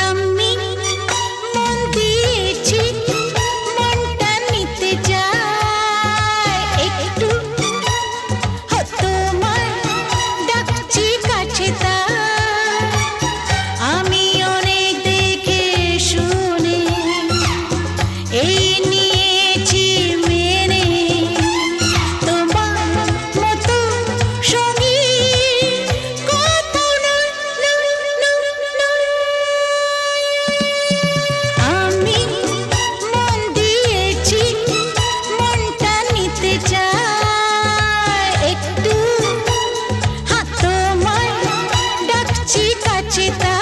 আমি মন দিয়েছি, মনটা নিতে চাই একটু, তোমায় ডাকছি কাছে তাই। আমি অনেক দেখে শুনে এই নিয়েছি মেনে, তোমার মতো সঙ্গী কোথাও নয়, নয়, নয়, নয়। আমি মন দিয়েছি, মনটা নিতে চাই একটু, তোমায় ডাকছি কাছে তাই।